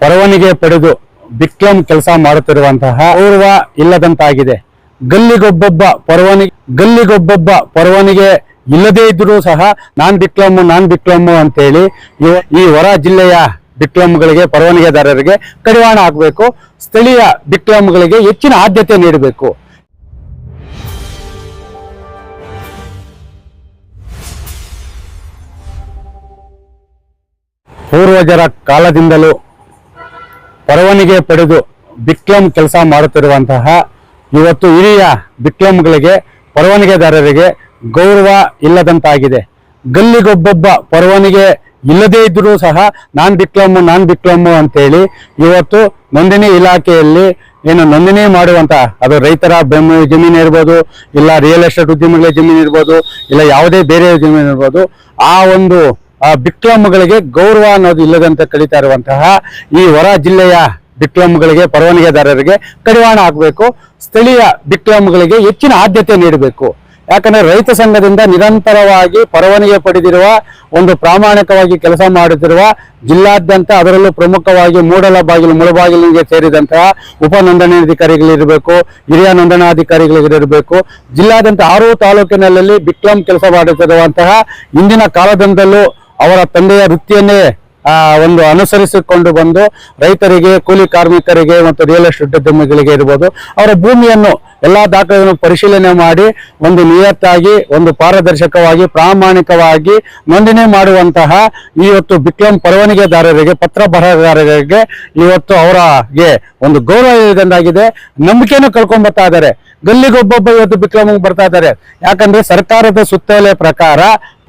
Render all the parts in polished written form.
ಪರವಾನಿಗೆ ಪಡೆದು ಬಿಕ್ಲಂ ಕೆಲಸ ಮಾಡುತ್ತಿರುವಂತಹ ಪೂರ್ವ ಇಲ್ಲದಂತಾಗಿದೆ. ಗಲ್ಲಿಗೊಬ್ಬೊಬ್ಬ ಪರವಾನಿಗೆ ಇಲ್ಲದೇ ಇದ್ರೂ ಸಹ ನಾನ್ ಬಿಕ್ಲಮ್ಮು ಅಂತೇಳಿ ಈ ಹೊರ ಜಿಲ್ಲೆಯ ಬಿಕ್ಲಂಗಳಿಗೆ ಪರವಾನಿಗೆದಾರರಿಗೆ ಕಡಿವಾಣ ಹಾಕಬೇಕು. ಸ್ಥಳೀಯ ಬಿಕ್ಲಂಗಳಿಗೆ ಹೆಚ್ಚಿನ ಆದ್ಯತೆ ನೀಡಬೇಕು. ಪೂರ್ವಜರ ಕಾಲದಿಂದಲೂ ಪರವಾನಿಗೆ ಪಡೆದು ಬಿಕ್ಲಂ ಕೆಲಸ ಮಾಡುತ್ತಿರುವಂತಹ ಇವತ್ತು ಹಿರಿಯ ಬಿಕ್ಲಂಗಳಿಗೆ ಪರವಾನಿಗೆದಾರರಿಗೆ ಗೌರವ ಇಲ್ಲದಂತಾಗಿದೆ. ಗಲ್ಲಿಗೊಬ್ಬೊಬ್ಬ ಪರವಾನಿಗೆ ಇಲ್ಲದೇ ಇದ್ರೂ ಸಹ ನಾನ್ ಬಿಕ್ಲಮ್ಮು ಅಂತೇಳಿ ಇವತ್ತು ನೋಂದಣಿ ಇಲಾಖೆಯಲ್ಲಿ ನೋಂದಣಿ ಮಾಡುವಂತ ಅದು ರೈತರ ಜಮೀನು ಇರ್ಬೋದು, ಇಲ್ಲ ರಿಯಲ್ ಎಸ್ಟೇಟ್ ಉದ್ಯಮಿಗಳ ಜಮೀನು ಇರ್ಬೋದು, ಇಲ್ಲ ಯಾವುದೇ ಬೇರೆ ಜಮೀನು ಇರ್ಬೋದು, ಆ ಒಂದು ಬಿಕ್ಲಂಗಳಿಗೆ ಗೌರವ ಅನ್ನೋದು ಇಲ್ಲದಂತೆ ಕಳೀತಾ ಇರುವಂತಹ ಈ ಹೊರ ಜಿಲ್ಲೆಯ ಬಿಕ್ಲಂಗಳಿಗೆ ಪರವಾನಿಗೆದಾರರಿಗೆ ಕಡಿವಾಣ ಹಾಕಬೇಕು. ಸ್ಥಳೀಯ ಬಿಕ್ಲಂಗಳಿಗೆ ಹೆಚ್ಚಿನ ಆದ್ಯತೆ ನೀಡಬೇಕು. ಯಾಕಂದ್ರೆ ರೈತ ಸಂಘದಿಂದ ನಿರಂತರವಾಗಿ ಪರವಾನಿಗೆ ಪಡೆದಿರುವ ಒಂದು ಪ್ರಾಮಾಣಿಕವಾಗಿ ಕೆಲಸ ಮಾಡುತ್ತಿರುವ ಜಿಲ್ಲಾದ್ಯಂತ, ಅದರಲ್ಲೂ ಪ್ರಮುಖವಾಗಿ ಮುಳಬಾಗಿಲಿಗೆ ಸೇರಿದಂತಹ ಉಪ ನೋಂದಣಾಧಿಕಾರಿಗಳಿರಬೇಕು, ಹಿರಿಯ ನೋಂದಣಾಧಿಕಾರಿಗಳಿರಬೇಕು. ಜಿಲ್ಲಾದ್ಯಂತ 6 ತಾಲೂಕಿನಲ್ಲಿ ಬಿಕ್ಲಂ ಕೆಲಸ ಮಾಡುತ್ತಿರುವಂತಹ ಇಂದಿನ ಕಾಲದಿಂದಲೂ ಅವರ ತಂದೆಯ ವೃತ್ತಿಯನ್ನೇ ಅನುಸರಿಸಿಕೊಂಡು ಬಂದು ರೈತರಿಗೆ, ಕೂಲಿ ಕಾರ್ಮಿಕರಿಗೆ ಮತ್ತು ರಿಯಲ್ ಎಸ್ಟೇಟ್ ಉದ್ಯಮಿಗಳಿಗೆ ಇರ್ಬೋದು, ಅವರ ಭೂಮಿಯನ್ನು ಎಲ್ಲಾ ದಾಖಲೆಗಳನ್ನು ಪರಿಶೀಲನೆ ಮಾಡಿ ನಿಯತ್ತಾಗಿ ಪಾರದರ್ಶಕವಾಗಿ ಪ್ರಾಮಾಣಿಕವಾಗಿ ನೋಂದಣಿ ಮಾಡುವಂತಹ ಇವತ್ತು ಬಿಕ್ಲಂ ಪರವಾನಿಗೆದಾರರಿಗೆ, ಪತ್ರ ಬರಹಗಾರರಿಗೆ ಇವತ್ತು ಅವರಿಗೆ ಗೌರವ ಇಲ್ಲದಂತಾಗಿದೆ. ನಂಬಿಕೆಯನ್ನು ಕಳ್ಕೊಂಡ್ ಬರ್ತಾ ಇದ್ದಾರೆ. ಗಲ್ಲಿಗೊಬ್ಬೊಬ್ಬ ಇವತ್ತು ಬಿಕ್ಲಂ ಬರ್ತಾ ಇದ್ದಾರೆ. ಯಾಕಂದ್ರೆ ಸರ್ಕಾರದ ಸುತ್ತೋಲೆ ಪ್ರಕಾರ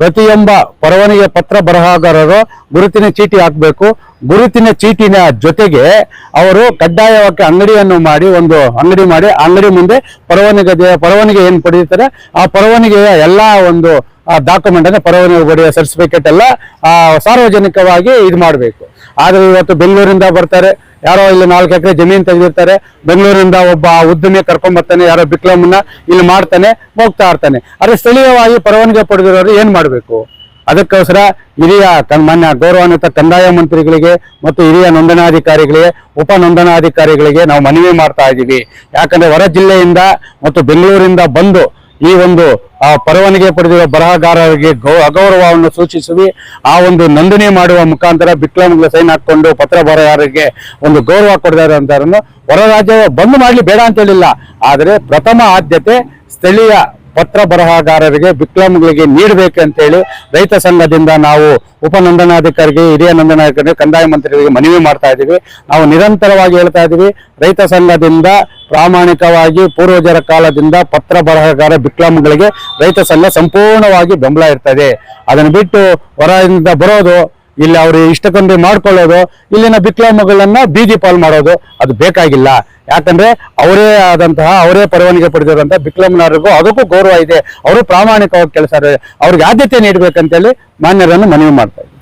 ಪ್ರತಿಯೊಬ್ಬ ಪರವಾನಿಗೆ ಪತ್ರ ಬರಹಗಾರರು ಗುರುತಿನ ಚೀಟಿ ಹಾಕಬೇಕು. ಗುರುತಿನ ಚೀಟಿನ ಜೊತೆಗೆ ಅವರು ಕಡ್ಡಾಯವಾಗಿ ಅಂಗಡಿಯನ್ನು ಮಾಡಿ ಅಂಗಡಿ ಮುಂದೆ ಪರವಾನಿಗೆ ಏನ್ ಪಡೆಯುತ್ತಾರೆ ಆ ಪರವಾನಿಗೆಯ ಎಲ್ಲಾ ಡಾಕ್ಯುಮೆಂಟ್ ಅನ್ನ ಪರವಾನಿಗೆ ಪಡೆಯುವ ಸರ್ಟಿಫಿಕೇಟ್ ಎಲ್ಲ ಸಾರ್ವಜನಿಕವಾಗಿ ಇದು ಮಾಡಬೇಕು. ಆದ್ರೆ ಇವತ್ತು ಬೆಂಗಳೂರಿಂದ ಬರ್ತಾರೆ, ಯಾರೋ ಇಲ್ಲಿ 4 ಎಕರೆ ಜಮೀನು ತೆಗೆದಿರ್ತಾರೆ, ಬೆಂಗಳೂರಿಂದ ಒಬ್ಬ ಉದ್ಯಮಿ ಕರ್ಕೊಂಡ್ ಬರ್ತಾನೆ, ಯಾರೋ ಬಿಕ್ಲಂನ ಇಲ್ಲಿ ಮಾಡ್ತಾನೆ, ಹೋಗ್ತಾ ಇರ್ತಾನೆ. ಆದ್ರೆ ಸ್ಥಳೀಯವಾಗಿ ಪರವಾನಿಗೆ ಪಡೆದಿರೋರು ಏನ್ ಮಾಡ್ಬೇಕು? ಅದಕ್ಕೋಸ್ಕರ ಹಿರಿಯ ಮಾನ್ಯ ಗೌರವಾನ್ವಿತ ಕಂದಾಯ ಮಂತ್ರಿಗಳಿಗೆ ಮತ್ತು ಹಿರಿಯ ನೋಂದಣಾಧಿಕಾರಿಗಳಿಗೆ, ಉಪ ನೋಂದಣಾಧಿಕಾರಿಗಳಿಗೆ ನಾವು ಮನವಿ ಮಾಡ್ತಾ ಇದ್ದೀವಿ. ಯಾಕಂದ್ರೆ ಹೊರ ಜಿಲ್ಲೆಯಿಂದ ಮತ್ತು ಬೆಂಗಳೂರಿಂದ ಬಂದು ಈ ಪರವಾನಿಗೆ ಪಡೆದಿರುವ ಬರಹಗಾರರಿಗೆ ಅಗೌರವವನ್ನು ಸೂಚಿಸಿ ಆ ನೋಂದಣಿ ಮಾಡುವ ಮುಖಾಂತರ ಬಿಕ್ಲಂಗಳ ಸೈನ್ ಹಾಕೊಂಡು ಪತ್ರ ಬರಹಗಾರರಿಗೆ ಗೌರವ ಕೊಡದಾರಂತರನ್ನು ಹೊರ ರಾಜ್ಯ ಬಂದ್ ಮಾಡ್ಲಿ, ಬೇಡ ಅಂತ ಹೇಳಿಲ್ಲ. ಆದ್ರೆ ಪ್ರಥಮ ಆದ್ಯತೆ ಸ್ಥಳೀಯ ಪತ್ರ ಬರಹಗಾರರಿಗೆ, ಬಿಕ್ಲಂಗಳಿಗೆ ನೀಡಬೇಕಂತೇಳಿ ರೈತ ಸಂಘದಿಂದ ನಾವು ಉಪ ನೋಂದಣಾಧಿಕಾರಿಗೆ, ಹಿರಿಯ ನೋಂದಣಾಧಿಕಾರಿಗೆ, ಕಂದಾಯ ಮಂತ್ರಿಗಳಿಗೆ ಮನವಿ ಮಾಡ್ತಾ ಇದ್ದೀವಿ. ನಾವು ನಿರಂತರವಾಗಿ ಹೇಳ್ತಾ ಇದ್ದೀವಿ, ರೈತ ಸಂಘದಿಂದ ಪ್ರಾಮಾಣಿಕವಾಗಿ ಪೂರ್ವಜರ ಕಾಲದಿಂದ ಪತ್ರ ಬರಹಗಾರ ಬಿಕ್ಲಂಗಳಿಗೆ ರೈತ ಸಂಘ ಸಂಪೂರ್ಣವಾಗಿ ಬೆಂಬಲ ಇರ್ತದೆ. ಅದನ್ನು ಬಿಟ್ಟು ಹೊರದಿಂದ ಬರೋದು, ಇಲ್ಲಿ ಅವರು ಇಷ್ಟಕೊಂಡು ಮಾಡ್ಕೊಳ್ಳೋದು, ಇಲ್ಲಿನ ಬಿಕ್ಲಂಗಳನ್ನ ಬೀದಿ ಪಾಲ್ ಮಾಡೋದು ಅದು ಬೇಕಾಗಿಲ್ಲ. ಯಾಕಂದ್ರೆ ಅವರೇ ಪರವಾನಿಗೆ ಪಡೆದಿರುವಂತಹ ಬಿಕ್ಲಂನವರಿಗೂ ಅದಕ್ಕೂ ಗೌರವ ಇದೆ. ಅವರು ಪ್ರಾಮಾಣಿಕವಾಗಿ ಕೆಲಸ, ಅವ್ರಿಗೆ ಆದ್ಯತೆ ನೀಡಬೇಕಂತೇಳಿ ಮಾನ್ಯರನ್ನು ಮನವಿ ಮಾಡ್ತಾ ಇದ್ದಾರೆ.